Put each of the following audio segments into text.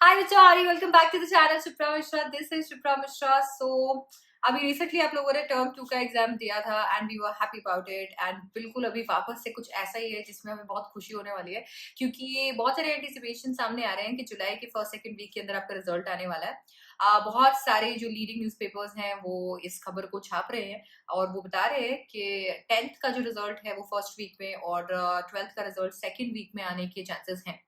हाय विचारी, welcome back to the channel Shipra Mishra. This is Shipra Mishra. अभी recently आप लोगों ने टर्म 2 का एग्जाम दिया था and we were happy about it. And बिल्कुल अभी वापस से कुछ ऐसा ही है जिसमें हमें बहुत खुशी होने वाली है, क्योंकि ये बहुत सारे एंटिसिपेशन सामने आ रहे हैं कि जुलाई के फर्स्ट सेकंड वीक के अंदर आपका रिजल्ट आने वाला है। बहुत सारे जो लीडिंग न्यूज़पेपर्स हैं वो इस खबर को छाप रहे हैं और वो बता रहे हैं कि 10th का जो रिजल्ट है वो फर्स्ट वीक में और 12th का रिजल्ट सेकंड वीक में आने के चांसेस हैं।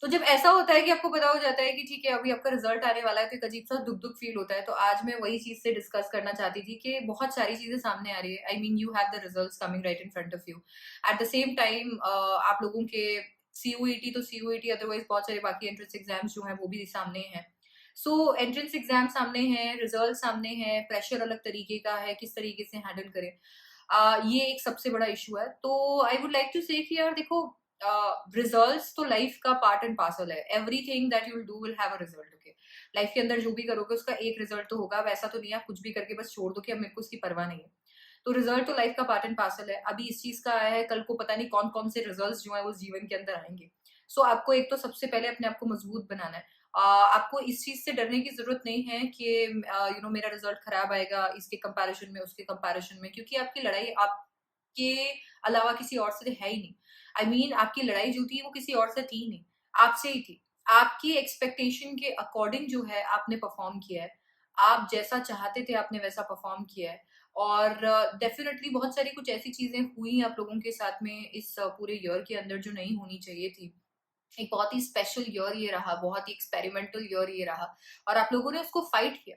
तो जब ऐसा होता है कि आपको पता हो जाता है कि ठीक है अभी आपका रिजल्ट आने वाला है, तो एक अजीब सा दुख दुख फील होता है। तो आज मैं वही चीज से डिस्कस करना चाहती थी कि बहुत सारी चीजें सामने आ रही है। I mean you have the results coming right in front of you. At the same time आप लोगों के सीयूईटी तो सीयूईटी, अदरवाइज बहुत सारे बाकी एंट्रेंस एग्जाम्स जो हैं वो भी सामने हैं। सो एंट्रेंस एग्जाम सामने है, रिजल्ट सामने है, प्रेशर अलग तरीके का है, किस तरीके से हैंडल करें। ये एक सबसे बड़ा इशू है। तो आई वुड लाइक टू से कि यार देखो, रिजल्ट्स तो लाइफ का पार्ट एंड पार्सल है। Everything that you will do will have a result. Okay, life के अंदर जो भी करोगे उसका एक रिजल्ट तो होगा। वैसा तो नहीं है आप कुछ भी करके बस छोड़ दो कि अब मेरे को उसकी परवाह नहीं है। तो रिजल्ट तो लाइफ का पार्ट एंड पार्सल है। अभी इस चीज का आया है, कल को पता नहीं कौन कौन से रिजल्ट जो है वो जीवन के अंदर आएंगे। आपको एक तो सबसे पहले अपने आप को मजबूत बनाना है। आपको इस चीज से डरने की जरूरत नहीं है कि मेरा रिजल्ट खराब आएगा इसके कंपैरिजन में, उसके कंपैरिजन में, क्योंकि आपकी लड़ाई आपके अलावा किसी और से है ही नहीं। आई मीन आपकी लड़ाई जो थी वो किसी और से थी नहीं, आपसे ही थी। आपकी एक्सपेक्टेशन के अकॉर्डिंग जो है आपने परफॉर्म किया है। आप जैसा चाहते थे आपने वैसा परफॉर्म किया है। और डेफिनेटली बहुत सारी कुछ ऐसी चीजें हुई आप लोगों के साथ में इस पूरे ईयर के अंदर जो नहीं होनी चाहिए थी। एक बहुत ही स्पेशल ईयर ये रहा, बहुत ही एक्सपेरिमेंटल ईयर ये रहा और आप लोगों ने उसको फाइट किया।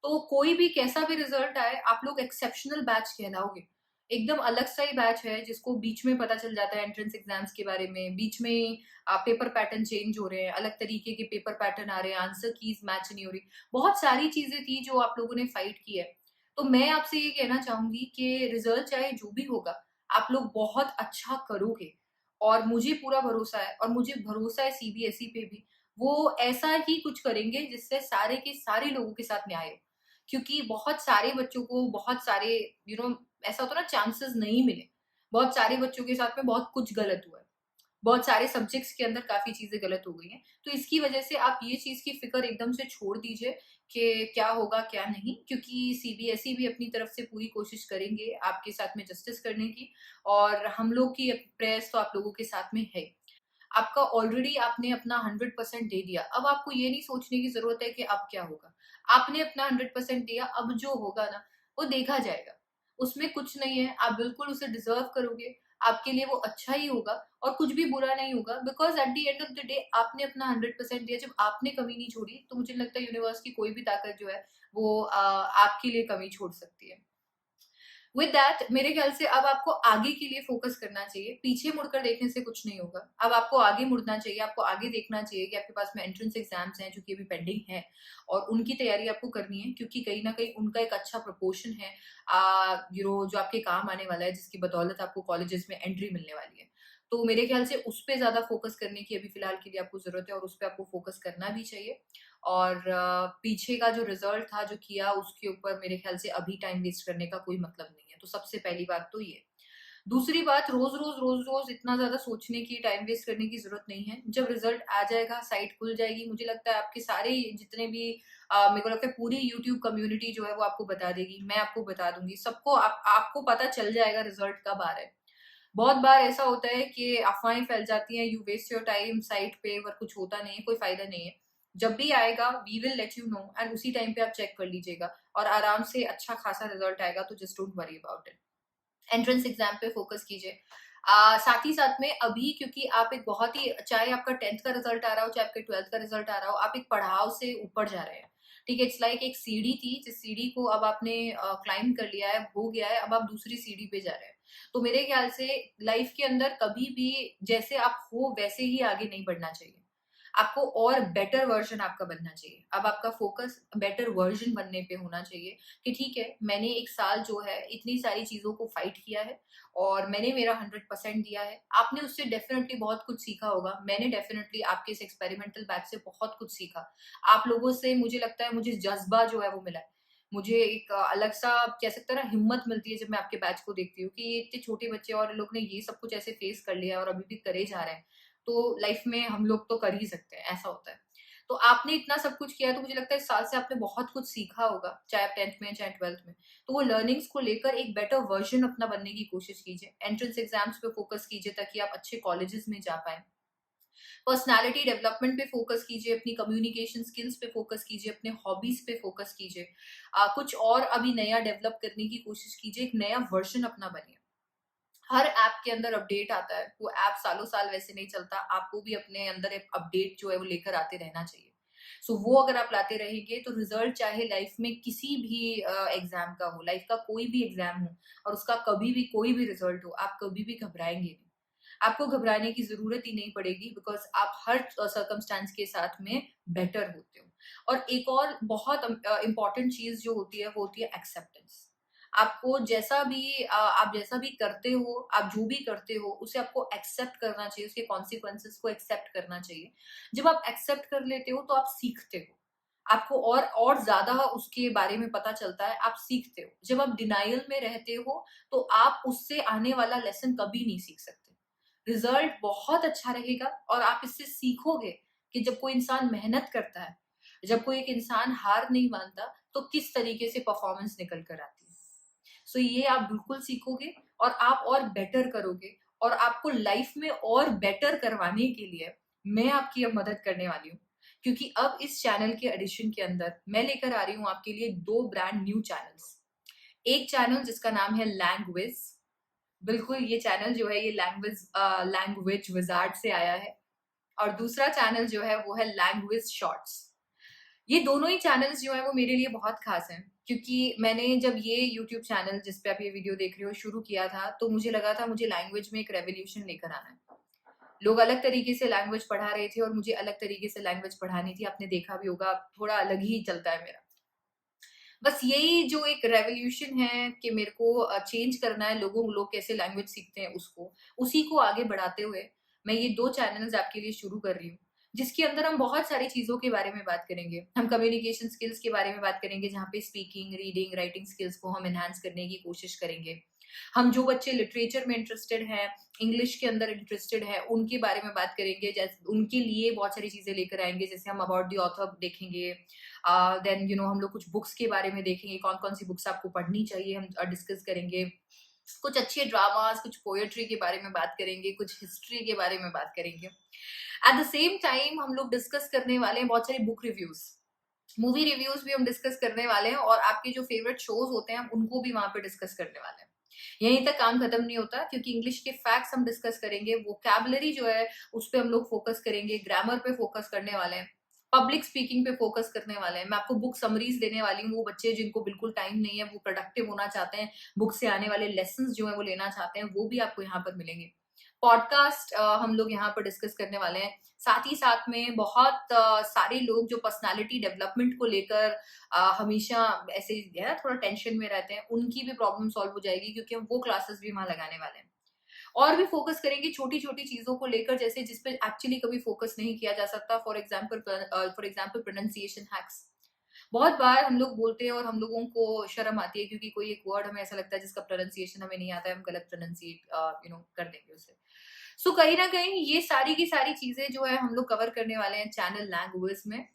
तो कोई भी कैसा भी रिजल्ट आए, आप लोग एक्सेप्शनल बैच कहलाओगे। एकदम अलग सा ही बैच है जिसको बीच में पता चल जाता है एंट्रेंस एग्जाम्स के बारे में। बीच में पेपर पैटर्न चेंज हो रहे हैं, अलग तरीके के पेपर पैटर्न आ रहे हैं, आंसर कीज मैच नहीं हो रही। बहुत सारी चीजें थी जो आप लोगों ने फाइट की है। तो मैं आपसे ये कहना चाहूंगी कि रिजल्ट चाहे जो भी होगा, आप लोग बहुत अच्छा करोगे। और मुझे पूरा भरोसा है और मुझे भरोसा है सीबीएसई पे भी। वो ऐसा ही कुछ करेंगे जिससे सारे के सारे लोगों के साथ न्याय हो। क्योंकि बहुत सारे बच्चों को बहुत सारे ऐसा होता है ना, चांसेस नहीं मिले। बहुत सारे बच्चों के साथ में बहुत कुछ गलत हुआ है। बहुत सारे सब्जेक्ट्स के अंदर काफ़ी चीज़ें गलत हो गई हैं। तो इसकी वजह से आप ये चीज़ की फ़िक्र एकदम से छोड़ दीजिए कि क्या होगा, क्या नहीं, क्योंकि सीबीएसई भी अपनी तरफ से पूरी कोशिश करेंगे आपके साथ में जस्टिस करने की। और हम लोग की प्रयास तो आप लोगों के साथ में है। आपका ऑलरेडी आपने अपना 100% दे दिया। अब आपको ये नहीं सोचने की ज़रूरत है कि अब क्या होगा। आपने अपना 100% दिया, अब जो होगा ना, वो देखा जाएगा। उसमें कुछ नहीं है, आप बिल्कुल उसे डिज़र्व करोगे। आपके लिए वो अच्छा ही होगा और कुछ भी बुरा नहीं होगा, because at the end of the day आपने अपना 100% दिया। जब आपने कमी नहीं छोड़ी, तो मुझे लगता है यूनिवर्स की कोई भी ताकत जो है वो आपके लिए कमी छोड़ सकती है। विद दैट मेरे ख्याल से अब आपको आगे के लिए फोकस करना चाहिए। पीछे मुड़कर देखने से कुछ नहीं होगा। अब आपको आगे मुड़ना चाहिए, आपको आगे देखना चाहिए कि आपके पास में एंट्रेंस एग्जाम्स हैं जो कि अभी पेंडिंग है और उनकी तैयारी आपको करनी है, क्योंकि कहीं ना कहीं उनका एक अच्छा प्रोपोर्शन है जो आपके काम आने वाला है, जिसकी बदौलत आपको कॉलेजेस में एंट्री मिलने वाली है। तो मेरे ख्याल से उस पर ज्यादा फोकस करने की अभी फिलहाल के लिए आपको जरूरत है और उस पर आपको फोकस करना भी चाहिए। और पीछे का जो रिजल्ट था जो किया उसके ऊपर मेरे ख्याल से अभी टाइम वेस्ट करने का कोई मतलब नहीं है। तो सबसे पहली बात तो ये। दूसरी बात, रोज रोज इतना ज्यादा सोचने की, टाइम वेस्ट करने की जरूरत नहीं है। जब रिजल्ट आ जाएगा, साइट खुल जाएगी, मुझे लगता है आपके सारे जितने भी मेरे को लगता है पूरी यूट्यूब कम्युनिटी जो है वो आपको बता देगी, मैं आपको बता दूंगी, सबको आपको पता चल जाएगा रिजल्ट कब आ रहा है। बहुत बार ऐसा होता है कि अफवाहें फैल जाती हैं, you waste your time site पे, पर कुछ होता नहीं है, कोई फायदा नहीं है। जब भी आएगा we will let you know and उसी टाइम पे आप चेक कर लीजिएगा और आराम से अच्छा खासा रिजल्ट आएगा। तो just don't worry about it. Entrance exam पे फोकस कीजिए। साथ ही साथ में अभी, क्योंकि आप एक बहुत ही, चाहे आपका 10th का रिजल्ट आ रहा हो चाहे आपके 12th का रिजल्ट आ रहा हो, आप एक पड़ाव से ऊपर जा रहे हैं। ठीक है, इट्स लाइक एक सीढ़ी थी, जिस सीढ़ी को अब आपने क्लाइंब कर लिया है, हो गया है, अब आप दूसरी सीढ़ी पे जा रहे हैं। तो मेरे ख्याल से लाइफ के अंदर कभी भी जैसे आप हो वैसे ही आगे नहीं बढ़ना चाहिए। आपको और बेटर वर्जन आपका बनना चाहिए। अब आपका फोकस बेटर वर्जन बनने पे होना चाहिए कि ठीक है, मैंने एक साल जो है इतनी सारी चीज़ों को फाइट किया है और मैंने मेरा 100% दिया है। आपने उससे डेफ़िनिटली बहुत कुछ सीखा होगा। मैंने डेफ़िनिटली आपके इस एक्सपेरिमेंटल बैच से बहुत कुछ सीखा। आप लोगों से मुझे लगता है मुझे जज़्बा जो है वो मिला है। मुझे एक अलग-सा कह सकते हैं ना हिम्मत मिलती है जब मैं आपके बैच को देखती हूँ कि ये इतने छोटे बच्चे और इन लोग ने ये सब कुछ ऐसे फेस कर लिया है और अभी भी करे जा रहे हैं। तो लाइफ में हम लोग तो कर ही सकते हैं, ऐसा होता है। तो आपने इतना सब कुछ किया है, तो मुझे लगता है इस साल से आपने बहुत कुछ सीखा होगा, चाहे आप 10th में चाहे 12th में। तो वो लर्निंग्स को लेकर एक बेटर वर्जन अपना बनने की कोशिश कीजिए। एंट्रेंस एग्जाम्स पे फोकस कीजिए ताकि आप अच्छे कॉलेजेस में जा पाएँ। पर्सनैलिटी डेवलपमेंट पे फोकस कीजिए, अपनी कम्युनिकेशन स्किल्स पे फोकस कीजिए, अपने हॉबीज पे फोकस कीजिए। कुछ और अभी नया डेवलप करने की कोशिश कीजिए, एक नया वर्जन अपना बनिए। हर ऐप के अंदर अपडेट आता है, वो ऐप सालों साल वैसे नहीं चलता, आपको भी अपने अंदर एक अपडेट जो है वो लेकर आते रहना चाहिए। वो अगर आप लाते रहेंगे तो रिजल्ट चाहे लाइफ में किसी भी एग्जाम का हो, लाइफ का कोई भी एग्जाम हो और उसका कभी भी कोई भी रिजल्ट हो, आप कभी भी घबराएंगे नहीं। आपको घबराने की जरूरत ही नहीं पड़ेगी, बिकॉज आप हर सर्कमस्टांस के साथ में बेटर होते हो। और एक और बहुत इंपॉर्टेंट चीज जो होती है वो होती है एक्सेप्टेंस। आपको जैसा भी आप जैसा भी करते हो, आप जो भी करते हो उसे आपको एक्सेप्ट करना चाहिए, उसके कॉन्सिक्वेंसेस को एक्सेप्ट करना चाहिए। जब आप एक्सेप्ट कर लेते हो तो आप सीखते हो, आपको और ज्यादा उसके बारे में पता चलता है, आप सीखते हो। जब आप डिनाइल में रहते हो तो आप उससे आने वाला लेसन कभी नहीं सीख सकते। रिजल्ट बहुत अच्छा रहेगा और आप इससे सीखोगे कि जब कोई इंसान मेहनत करता है, जब कोई एक इंसान हार नहीं मानता, तो किस तरीके से परफॉर्मेंस निकल कर आती है। ये आप बिल्कुल सीखोगे और आप और बेटर करोगे। और आपको लाइफ में और बेटर करवाने के लिए मैं आपकी अब मदद करने वाली हूँ, क्योंकि अब इस चैनल के एडिशन के अंदर मैं लेकर आ रही हूँ आपके लिए दो ब्रांड न्यू चैनल्स। एक चैनल जिसका नाम है लैंग्वेज। बिल्कुल, ये चैनल जो है ये लैंग्वेज विजार्ड से आया है। और दूसरा चैनल जो है वो है लैंग्वेज शॉर्ट्स। ये दोनों ही चैनल्स जो हैं वो मेरे लिए बहुत खास हैं, क्योंकि मैंने जब ये यूट्यूब चैनल जिस पे आप ये वीडियो देख रहे हो शुरू किया था, तो मुझे लगा था मुझे लैंग्वेज में एक रेवोल्यूशन लेकर आना है। लोग अलग तरीके से लैंग्वेज पढ़ा रहे थे और मुझे अलग तरीके से लैंग्वेज पढ़ानी थी। आपने देखा भी होगा, थोड़ा अलग ही चलता है मेरा। बस यही जो एक रेवोल्यूशन है कि मेरे को चेंज करना है लोग कैसे लैंग्वेज सीखते हैं उसको, उसी को आगे बढ़ाते हुए मैं ये दो चैनल्स आपके लिए शुरू कर रही हूँ, जिसके अंदर हम बहुत सारी चीजों के बारे में बात करेंगे। हम कम्युनिकेशन स्किल्स के बारे में बात करेंगे, जहाँ पे स्पीकिंग, रीडिंग, राइटिंग स्किल्स को हम एनहांस करने की कोशिश करेंगे। हम जो बच्चे लिटरेचर में इंटरेस्टेड हैं, इंग्लिश के अंदर इंटरेस्टेड है, उनके बारे में बात करेंगे। जैसे उनके लिए बहुत सारी चीजें लेकर आएंगे, जैसे हम अबाउट द ऑथर देखेंगे। देन हम लोग कुछ बुक्स के बारे में देखेंगे, कौन कौन सी बुक्स आपको पढ़नी चाहिए, हम डिस्कस करेंगे। कुछ अच्छे ड्रामास, कुछ पोएट्री के बारे में बात करेंगे, कुछ हिस्ट्री के बारे में बात करेंगे। एट द सेम टाइम हम लोग डिस्कस करने वाले हैं बहुत सारी बुक रिव्यूज, मूवी रिव्यूज भी हम डिस्कस करने वाले हैं, और आपके जो फेवरेट शोज होते हैं हम उनको भी वहां पे डिस्कस करने वाले हैं। यहीं तक काम खत्म नहीं होता, क्योंकि इंग्लिश के फैक्ट्स हम डिस्कस करेंगे, वोकैबुलरी जो है उस पर हम लोग फोकस करेंगे, ग्रामर पे फोकस करने वाले हैं, पब्लिक स्पीकिंग पे फोकस करने वाले हैं। मैं आपको बुक समरीज देने वाली हूँ। वो बच्चे जिनको बिल्कुल टाइम नहीं है, वो प्रोडक्टिव होना चाहते हैं, बुक से आने वाले लेसन जो है वो लेना चाहते हैं, वो भी आपको यहाँ पर मिलेंगे। पॉडकास्ट हम लोग यहाँ पर डिस्कस करने वाले हैं। साथ ही साथ में बहुत सारे लोग जो पर्सनालिटी डेवलपमेंट को लेकर हमेशा ऐसे है ना, थोड़ा टेंशन में रहते हैं, उनकी भी प्रॉब्लम सॉल्व हो जाएगी, क्योंकि हम वो क्लासेस भी वहां लगाने वाले हैं। और भी फोकस करेंगे छोटी छोटी चीजों को लेकर, जैसे जिसपे एक्चुअली कभी फोकस नहीं किया जा सकता। For example pronunciation hacks. बहुत बार हम लोग बोलते हैं और हम लोगों को शर्म आती है, क्योंकि कोई एक वर्ड हमें ऐसा लगता है जिसका प्रोनाउंसिएशन हमें नहीं आता है, हम गलत प्रोनाउंसिएट कर देंगे उसे। कहीं ना कहीं ये सारी की सारी चीजें जो है हम लोग कवर करने वाले हैं चैनल लैंग्वेज में।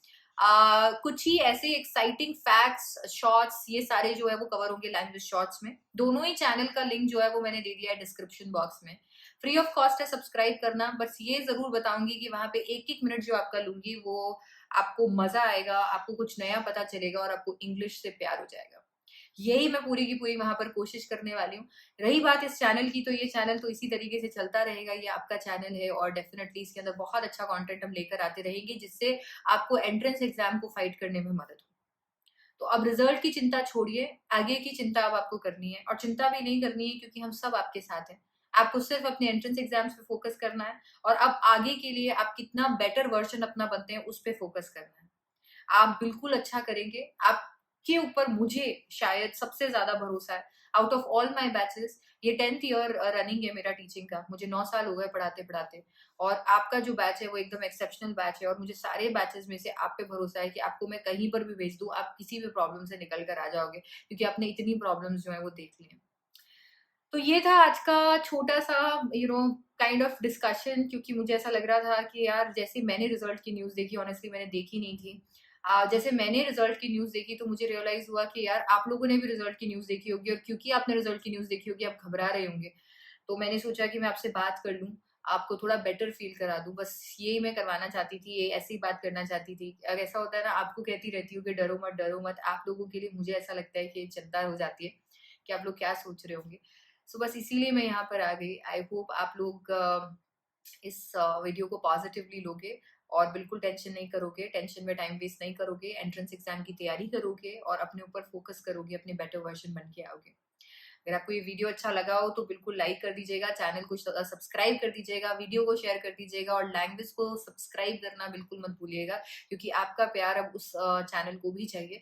कुछ ही ऐसे एक्साइटिंग फैक्ट्स, शॉर्ट्स, ये सारे जो है वो कवर होंगे लैंग्वेज शॉर्ट्स में। दोनों ही चैनल का लिंक जो है वो मैंने दे दिया है डिस्क्रिप्शन बॉक्स में। फ्री ऑफ कॉस्ट है सब्सक्राइब करना। बस ये जरूर बताऊंगी कि वहां पे एक एक मिनट जो आपका लूंगी वो आपको मजा आएगा, आपको कुछ नया पता चलेगा और आपको इंग्लिश से प्यार हो जाएगा। यही मैं पूरी की पूरी वहां पर कोशिश करने वाली हूँ। रही बात इस चैनल की, तो ये चैनल तो इसी तरीके से चलता रहेगा, ये आपका चैनल है और डेफिनेटली इसके अंदर बहुत अच्छा कंटेंट हम लेकर आते रहेंगे, जिससे आपको एंट्रेंस एग्जाम को फाइट करने में मदद हो। तो अब रिजल्ट की चिंता छोड़िए, आगे की चिंता अब आपको करनी है, और चिंता भी नहीं करनी है क्योंकि हम सब आपके साथ हैं। आपको सिर्फ अपने एंट्रेंस एग्जाम्स पे फोकस करना है, और अब आगे के लिए आप कितना बेटर वर्जन अपना बनते हैं उस पर फोकस करना है। आप बिल्कुल अच्छा करेंगे। आपके ऊपर मुझे शायद सबसे ज्यादा भरोसा है out of all my batches. ये 10th ईयर रनिंग है मेरा टीचिंग का, मुझे 9 साल हो गए पढ़ाते पढ़ाते। और आपका जो बैच है वो एकदम एक्सेप्शनल बैच है, और मुझे सारे बैचेस में से आप पे भरोसा है कि आपको मैं कहीं पर भी भेज दूं, आप किसी भी प्रॉब्लम से निकल कर आ जाओगे, क्योंकि आपने इतनी प्रॉब्लम्स जो है वो देख ली हैं। तो ये था आज का छोटा-सा काइंड ऑफ डिस्कशन, क्योंकि मुझे ऐसा लग रहा था कि यार जैसे मैंने रिज़ल्ट की न्यूज़ देखी, ऑनेस्टली मैंने देखी नहीं थी। जैसे मैंने रिज़ल्ट की न्यूज़ देखी तो मुझे रियलाइज़ हुआ कि यार आप लोगों ने भी रिज़ल्ट की न्यूज़ देखी होगी, और क्योंकि आपने रिज़ल्ट की न्यूज़ देखी होगी, आप घबरा रहे होंगे। तो मैंने सोचा कि मैं आपसे बात कर लूँ, आपको थोड़ा बेटर फ़ील करा दूँ, बस यही मैं करवाना चाहती थी, ये ऐसी बात करना चाहती थी। अगर ऐसा होता है ना, आपको कहती रहती हूँ कि डरो मत, आप लोगों के लिए मुझे ऐसा लगता है कि चिंता हो जाती है, कि आप लोग क्या सोच रहे होंगे। सो बस इसीलिए मैं यहाँ पर आ गई। आई होप आप लोग इस वीडियो को पॉजिटिवली लोगे और बिल्कुल टेंशन नहीं करोगे, टेंशन में टाइम वेस्ट नहीं करोगे, एंट्रेंस एग्जाम की तैयारी करोगे और अपने ऊपर फोकस करोगे, अपने बेटर वर्जन बन के आओगे। अगर आपको ये वीडियो अच्छा लगा हो तो बिल्कुल लाइक कर दीजिएगा, चैनल को सब्सक्राइब कर दीजिएगा, वीडियो को शेयर कर दीजिएगा और लैंग्वेज को सब्सक्राइब करना बिल्कुल मत भूलिएगा, क्योंकि आपका प्यार अब उस चैनल को भी चाहिए।